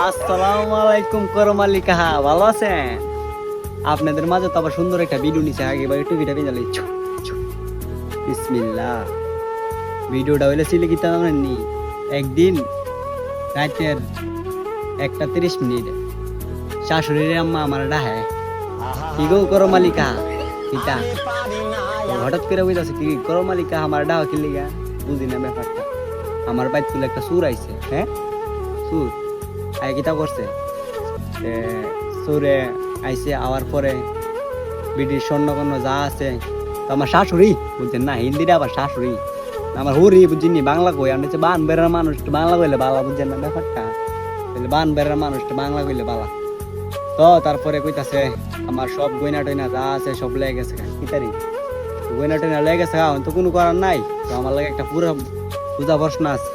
আসসালামু আলাইকুম করমালি কাহা, ভালো আছেন? আপনাদের মাঝে তো আবার সুন্দর একটা ভিডিও নিচে আগে এবার টুপিটা বেজালে বিসমিল্লাহ। ভিডিওটা হইলে ছিল কি তার নি একদিন রাতের 1:30 শাশুড়ির আম্মা আমার ডাহে কি গো করমালি কাহা কিটা হঠাৎ করে বুঝতেছে কি করমালি কাহা আমার ডাহ কি লিগা বুঝি না ব্যাপারটা। আমার বাইক তুলে একটা সুর আইছে, হ্যাঁ সুর আই কিতা করছে সুরে আইসে আওয়ার পরে ব্রিটিশ স্বর্ণকর্ণ যা আছে তো আমার শাশুড়ি বুঝছেন না, হিন্দিটা আবার শাশুড়ি আমার হুরি বুঝিনি বাংলা কই আমি হচ্ছে বান বেড়ার মানুষ বাংলা কইলে বালা, বুঝছেন না ব্যাপারটা, বান বেড়ার মানুষ বাংলা কইলে বালা। তো তারপরে কইতাছে আমার সব গয়না টয়না যা আছে সব লেগে গেছে কি তারিখ গয়না টয়না লেগে গেছে তো কোনো করার নাই, তো আমার লাগে একটা পুরো পূজা প্রশ্ন আছে